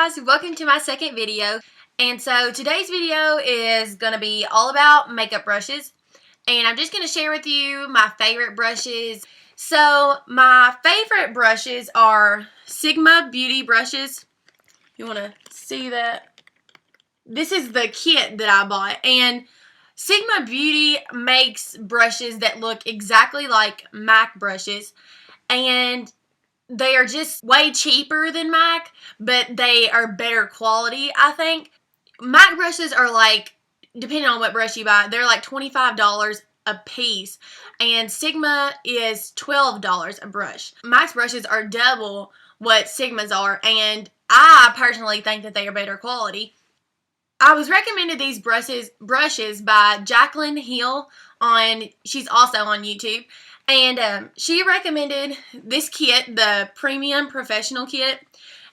guys, welcome to my second video. And so today's video is going to be all about makeup brushes, and I'm just going to share with you my favorite brushes. So my favorite brushes are Sigma Beauty brushes. You want to see that? This is the kit that I bought, and Sigma Beauty makes brushes that look exactly like MAC brushes, and they are just way cheaper than MAC, but they are better quality, I think. MAC brushes are like, depending on what brush you buy, they're like $25 a piece, and Sigma is $12 a brush. MAC's brushes are double what Sigma's are, and I personally think that they are better quality. I was recommended these brushes by Jacqueline Hill she's also on YouTube. And she recommended this kit, the Premium Professional Kit,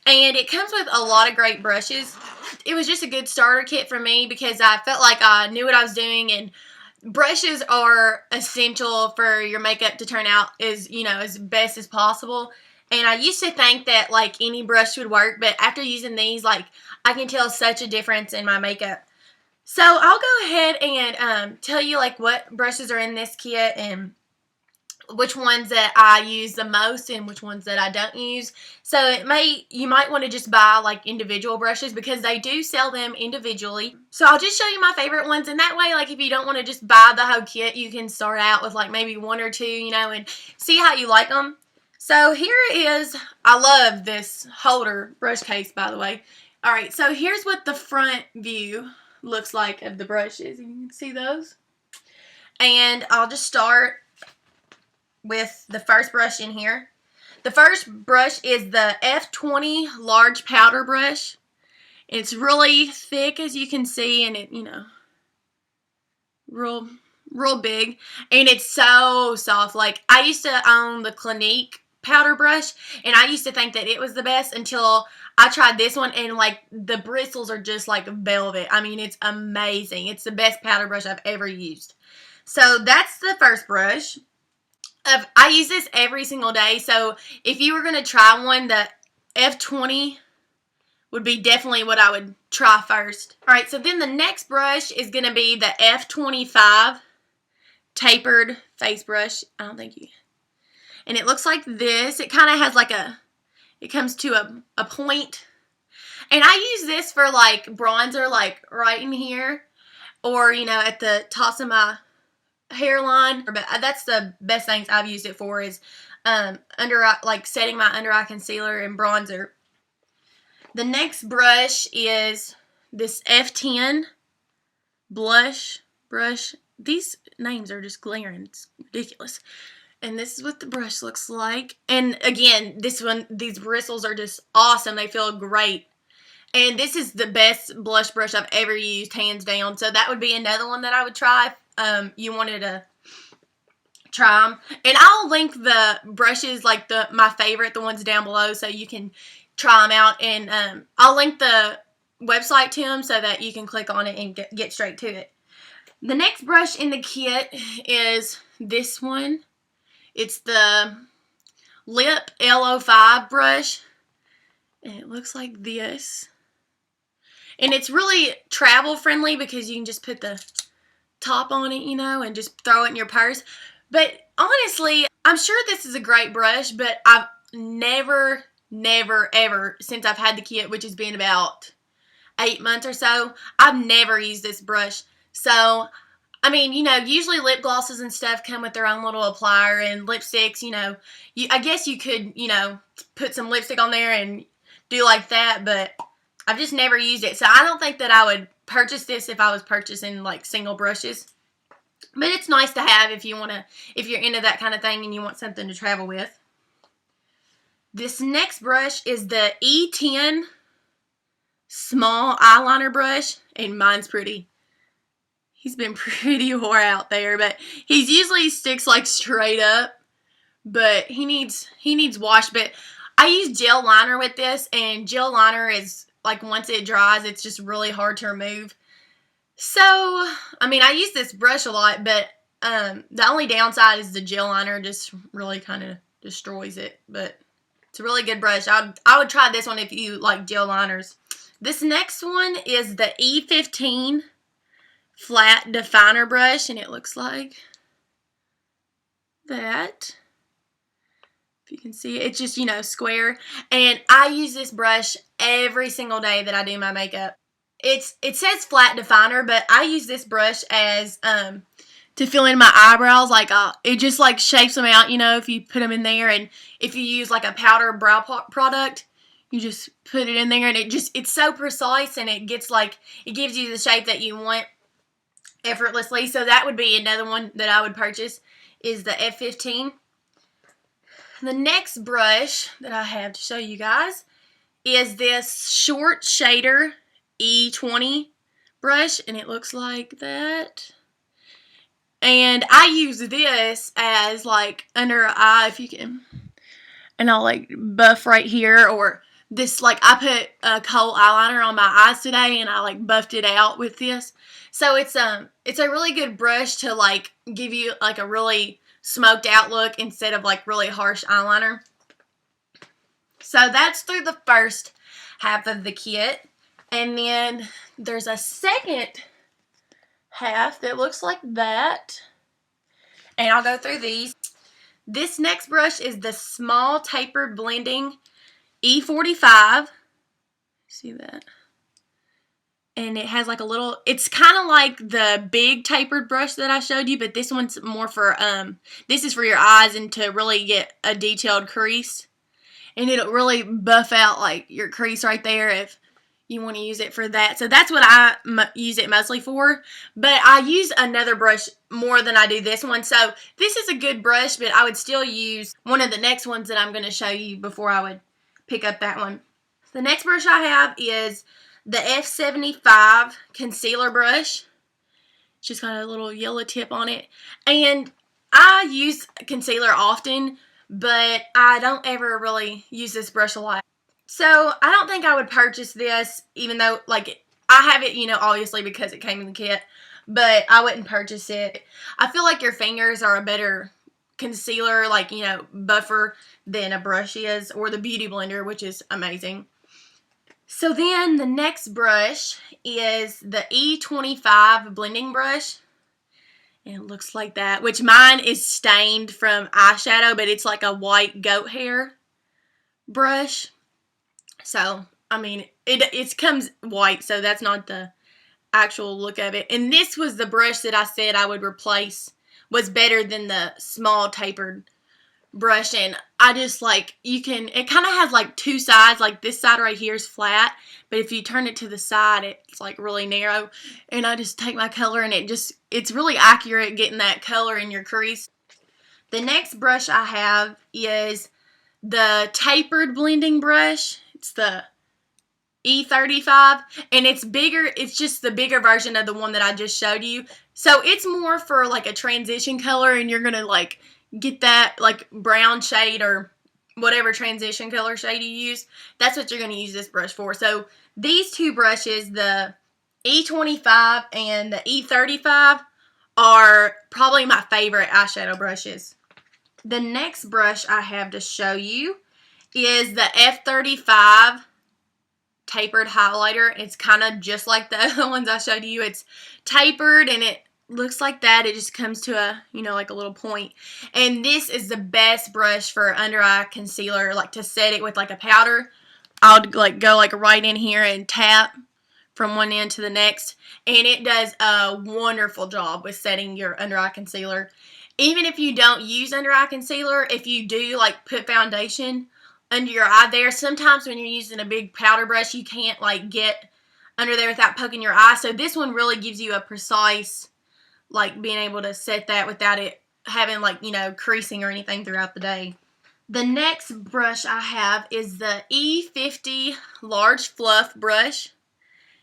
and it comes with a lot of great brushes. It was just a good starter kit for me because I felt like I knew what I was doing, and brushes are essential for your makeup to turn out as best as possible. And I used to think that like any brush would work, but after using these, like, I can tell such a difference in my makeup. So I'll go ahead and tell you like what brushes are in this kit and which ones that I use the most and which ones that I don't use. So you might want to just buy like individual brushes because they do sell them individually. So I'll just show you my favorite ones, and that way, like, if you don't want to just buy the whole kit, you can start out with like maybe one or two, and see how you like them. So here is, I love this holder brush case, by the way. Alright, so here's what the front view looks like of the brushes. You can see those. And I'll just start with the first brush in here. The first brush is the F20 Large Powder Brush. It's really thick, as you can see, and it, real big. And it's so soft. Like, I used to own the Clinique powder brush, and I used to think that it was the best until I tried this one, and like the bristles are just like velvet. I mean, it's amazing. It's the best powder brush I've ever used. So that's the first brush. I use this every single day, so if you were going to try one, the F20 would be definitely what I would try first. Alright, so then the next brush is going to be the F25 Tapered Face Brush. I don't think you... And it looks like this. It kind of has like it comes to a point. And I use this for like bronzer, like right in here, or at the tops of my hairline. But that's the best things I've used it for, is like setting my under eye concealer and bronzer. The next brush is this F10 blush brush. These names are just glaring. It's ridiculous. And this is what the brush looks like. And again, these bristles are just awesome. They feel great. And this is the best blush brush I've ever used, hands down. So that would be another one that I would try if you wanted to try them. And I'll link the brushes, like my favorite, the ones down below, so you can try them out. And I'll link the website to them so that you can click on it and get straight to it. The next brush in the kit is this one. It's the Lip L05 brush, and it looks like this. And it's really travel friendly because you can just put the top on it, and just throw it in your purse. But honestly, I'm sure this is a great brush, but I've never, ever, since I've had the kit, which has been about 8 months or so, I've never used this brush. So, I mean, usually lip glosses and stuff come with their own little applier, and lipsticks, I guess you could, put some lipstick on there and do like that, but I've just never used it. So I don't think that I would purchase this if I was purchasing like single brushes. But it's nice to have if you're into that kind of thing and you want something to travel with. This next brush is the E10 Small Eyeliner Brush, and mine's pretty. He's been pretty wore out there, but he usually sticks like straight up, but he needs wash. But I use gel liner with this, and gel liner is like, once it dries, it's just really hard to remove. So, I mean, I use this brush a lot, but the only downside is the gel liner just really kind of destroys it. But It's a really good brush. I would try this one if you like gel liners. This next one is the E15 Flat Definer brush, and it looks like that. If you can see it, it's just, you know, square. And I use this brush every single day that I do my makeup. It says flat definer, but I use this brush as to fill in my eyebrows. Like it just like shapes them out, you know, if you put them in there. And if you use like a powder brow product, you just put it in there, and it's so precise, and it gives you the shape that you want effortlessly. So that would be another one that I would purchase, is the F15. The next brush that I have to show you guys is this short shader E20 brush, and it looks like that. And I use this as like under an eye, if you can, and I'll like buff right here, or this, like I put a kohl eyeliner on my eyes today, and I like buffed it out with this. So it's a really good brush to like give you like a really smoked out look instead of like really harsh eyeliner. So that's through the first half of the kit. And then there's a second half that looks like that. And I'll go through these. This next brush is the Small Tapered Blending E45. See that? And it has like a little, it's kind of like the big tapered brush that I showed you, but this one's more for, this is for your eyes and to really get a detailed crease. And it'll really buff out like your crease right there if you want to use it for that. So that's what I use it mostly for. But I use another brush more than I do this one. So this is a good brush, but I would still use one of the next ones that I'm going to show you before I would pick up that one. The next brush I have is the F75 concealer brush. It's just got a little yellow tip on it. And I use concealer often, but I don't ever really use this brush a lot. So I don't think I would purchase this, even though like I have it, you know, obviously because it came in the kit, but I wouldn't purchase it. I feel like your fingers are a better concealer, like, you know, buffer than a brush is, or the Beauty Blender, which is amazing. So then the next brush is the E25 Blending brush. And it looks like that, which mine is stained from eyeshadow, but it's like a white goat hair brush. So, I mean, it comes white, so that's not the actual look of it. And this was the brush that I said I would replace, was better than the small tapered brush. And I just like, it kind of has like two sides, like this side right here is flat, but if you turn it to the side, it's like really narrow. And I just take my color, and it's really accurate getting that color in your crease. The next brush I have is the Tapered Blending brush. It's the E35, and it's bigger. It's just the bigger version of the one that I just showed you. So it's more for like a transition color, and you're gonna like get that like brown shade or whatever transition color shade you use. That's what you're gonna use this brush for. So these two brushes, the E25 and the E35, are probably my favorite eyeshadow brushes. The next brush I have to show you is the F35 Tapered Highlighter. It's kind of just like the other ones I showed you. It's tapered, and it looks like that. It just comes to a, you know, like a little point. And this is the best brush for under eye concealer, like to set it with like a powder. I'll like go like right in here and tap from one end to the next, and it does a wonderful job with setting your under eye concealer. Even if you don't use under eye concealer, if you do like put foundation under your eye there, sometimes when you're using a big powder brush, you can't like get under there without poking your eye. So this one really gives you a precise, like being able to set that without it having like, you know, creasing or anything throughout the day. The next brush I have is the E50 Large Fluff brush.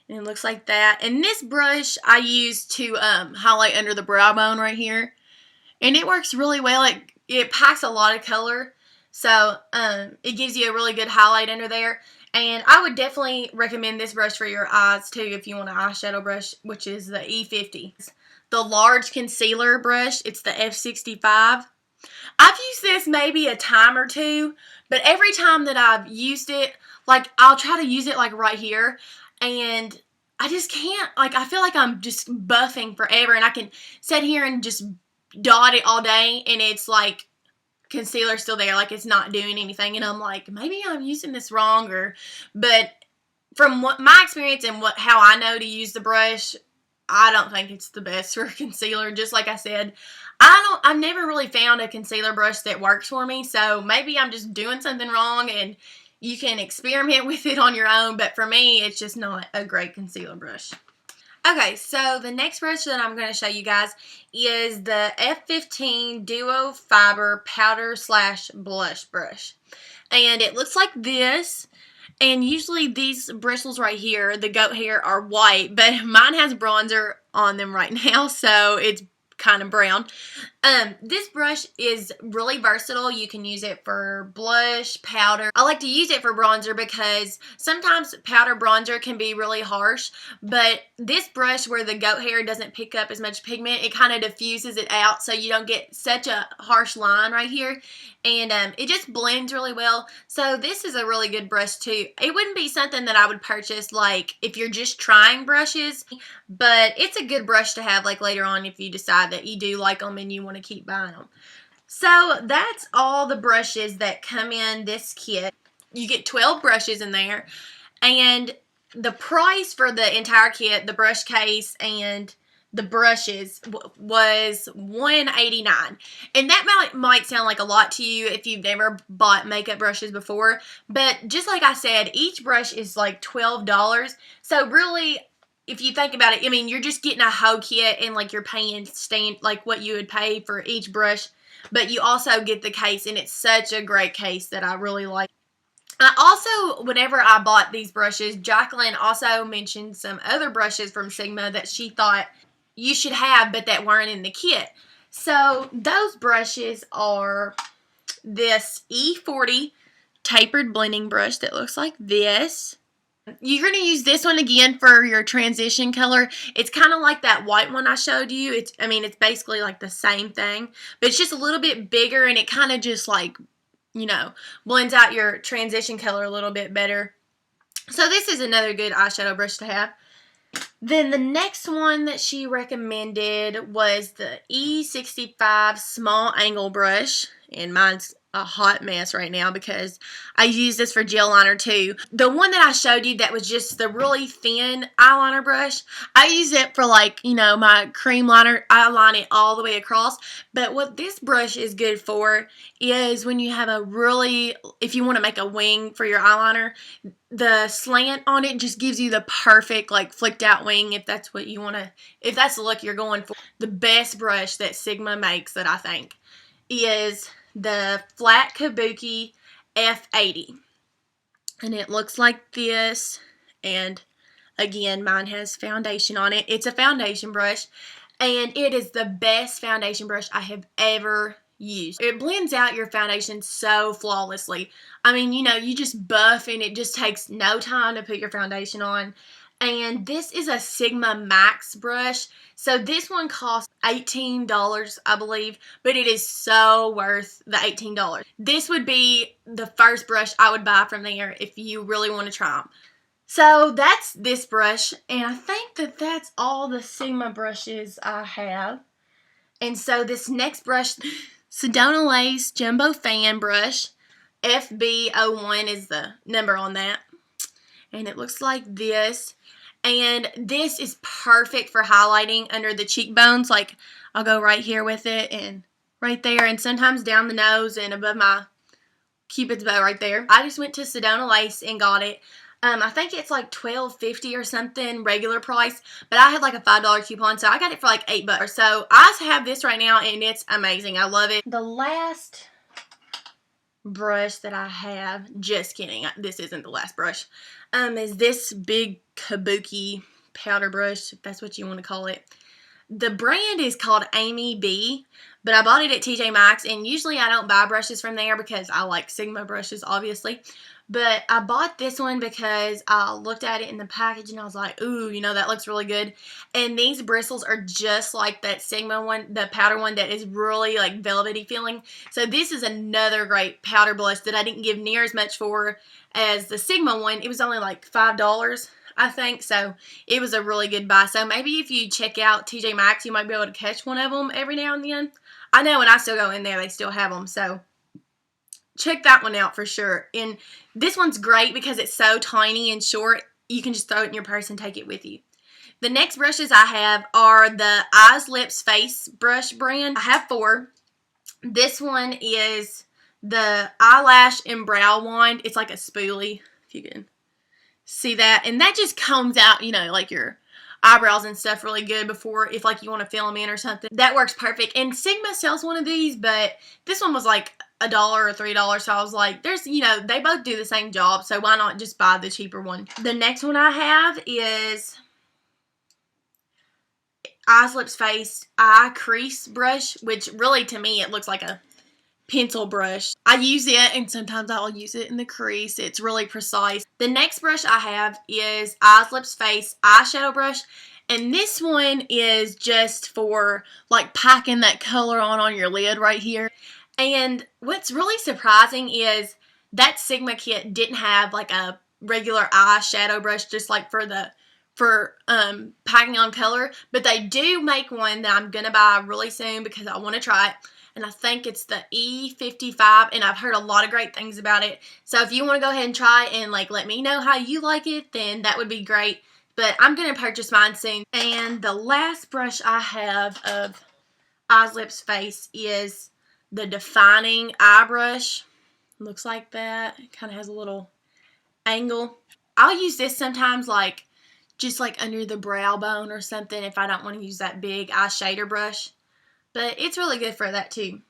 And it looks like that. And this brush I use to highlight under the brow bone right here. And it works really well. It packs a lot of color. So it gives you a really good highlight under there. And I would definitely recommend this brush for your eyes too if you want an eyeshadow brush, which is the E50. The large concealer brush, it's the F65. I've used this maybe a time or two, but every time that I've used it, like, I'll try to use it, like, right here, and I just can't, like, I feel like I'm just buffing forever, and I can sit here and just dot it all day, and it's, like, concealer still there, like, it's not doing anything, and I'm like, maybe I'm using this wrong, but from what my experience and how I know to use the brush, I don't think it's the best for concealer. Just like I said, I've never really found a concealer brush that works for me, so maybe I'm just doing something wrong and you can experiment with it on your own, but for me, it's just not a great concealer brush. Okay, so the next brush that I'm going to show you guys is the F15 Duo Fiber Powder / Blush Brush. And it looks like this. And usually these bristles right here, the goat hair, are white, but mine has bronzer on them right now, so it's kind of brown. This brush is really versatile. You can use it for blush, powder. I like to use it for bronzer because sometimes powder bronzer can be really harsh, but this brush where the goat hair doesn't pick up as much pigment, it kind of diffuses it out so you don't get such a harsh line right here, and it just blends really well. So this is a really good brush too. It wouldn't be something that I would purchase like if you're just trying brushes, but it's a good brush to have like later on if you decide that you do like them and you want to keep buying them. So that's all the brushes that come in this kit. You get 12 brushes in there, and the price for the entire kit, the brush case and the brushes, was $189. And that might sound like a lot to you if you've never bought makeup brushes before, but just like I said, each brush is like $12. So really, if you think about it, I mean, you're just getting a whole kit and like you're paying like what you would pay for each brush, but you also get the case, and it's such a great case that I really like. I also, whenever I bought these brushes, Jacqueline also mentioned some other brushes from Sigma that she thought you should have, but that weren't in the kit. So those brushes are this E40 Tapered Blending brush that looks like this. You're going to use this one again for your transition color. It's kind of like that white one I showed you. It's basically like the same thing, but it's just a little bit bigger, and it kind of just like, blends out your transition color a little bit better. So this is another good eyeshadow brush to have. Then the next one that she recommended was the E65 Small Angle Brush, and mine's a hot mess right now because I use this for gel liner too. The one that I showed you that was just the really thin eyeliner brush, I use it for like, my cream liner. I line it all the way across. But what this brush is good for is when you have if you want to make a wing for your eyeliner, the slant on it just gives you the perfect like flicked out wing if that's what you want to, if that's the look you're going for. The best brush that Sigma makes that I think is the flat Kabuki F80, and it looks like this, and again, mine has foundation on it. It's a foundation brush, and it is the best foundation brush I have ever used. It blends out your foundation so flawlessly. I mean, you just buff, and it just takes no time to put your foundation on. And this is a Sigma Maxx brush. So this one costs $18, I believe, but it is so worth the $18. This would be the first brush I would buy from there if you really want to try them. So that's this brush, and I think that that's all the Sigma brushes I have. And so this next brush, Sedona Lace Jumbo Fan Brush, FB01 is the number on that. And it looks like this. And this is perfect for highlighting under the cheekbones. Like, I'll go right here with it and right there, and sometimes down the nose and above my Cupid's bow right there. I just went to Sedona Lace and got it. I think it's like $12.50 or something regular price, but I had like a $5 coupon, so I got it for like $8. So I have this right now, and it's amazing. I love it. The last brush that I have, just kidding, this isn't the last brush, is this big Kabuki powder brush, if that's what you want to call it. The brand is called Amy B, but I bought it at TJ Maxx, and usually I don't buy brushes from there because I like Sigma brushes, obviously. But I bought this one because I looked at it in the package and I was like, ooh, you know, that looks really good. And these bristles are just like that Sigma one, the powder one that is really like velvety feeling. So this is another great powder blush that I didn't give near as much for as the Sigma one. It was only like $5, I think. So it was a really good buy. So maybe if you check out TJ Maxx, you might be able to catch one of them every now and then. I know when I still go in there, they still have them. So check that one out for sure. And this one's great because it's so tiny and short. You can just throw it in your purse and take it with you. The next brushes I have are the Eyes, Lips, Face brush brand. I have 4. This one is the eyelash and brow wand. It's like a spoolie, if you can see that. And that just combs out, you know, like your eyebrows and stuff really good before, if like you want to fill them in or something. That works perfect. And Sigma sells one of these, but this one was like $1 or $3, so I was like, there's, you know, they both do the same job, so why not just buy the cheaper one. The next one I have is Eyes, Lips, Face Eye Crease brush, which really to me it looks like a pencil brush. I use it, and sometimes I'll use it in the crease. It's really precise. The next brush I have is Eyes, Lips, Face eyeshadow brush, and this one is just for like packing that color on your lid right here. And what's really surprising is that Sigma kit didn't have like a regular eyeshadow brush just like for packing on color, but they do make one that I'm gonna buy really soon because I want to try it. And I think it's the E55, and I've heard a lot of great things about it. So if you want to go ahead and try it and like let me know how you like it, then that would be great. But I'm gonna purchase mine soon. And the last brush I have of Eyes, Lips, Face is the Defining Eye Brush. Looks like that. It kind of has a little angle. I'll use this sometimes like just like under the brow bone or something if I don't want to use that big eye shader brush. But it's really good for that too.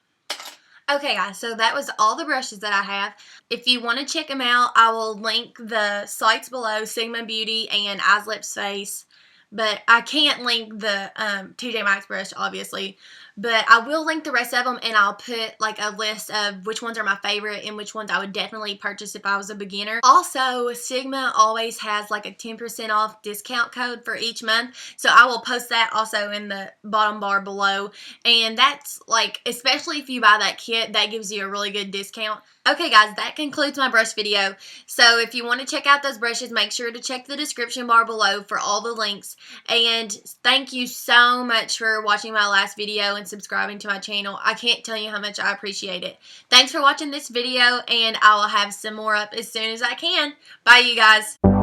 Okay guys, so that was all the brushes that I have. If you want to check them out, I will link the sites below, Sigma Beauty and Eyes, Lips, Face. But I can't link the TJ Maxx brush, obviously. But I will link the rest of them, and I'll put like a list of which ones are my favorite and which ones I would definitely purchase if I was a beginner. Also, Sigma always has like a 10% off discount code for each month. So I will post that also in the bottom bar below. And that's like, especially if you buy that kit, that gives you a really good discount. Okay guys, that concludes my brush video. So if you want to check out those brushes, make sure to check the description bar below for all the links. And thank you so much for watching my last video and subscribing to my channel. I can't tell you how much I appreciate it. Thanks for watching this video, and I will have some more up as soon as I can. Bye you guys.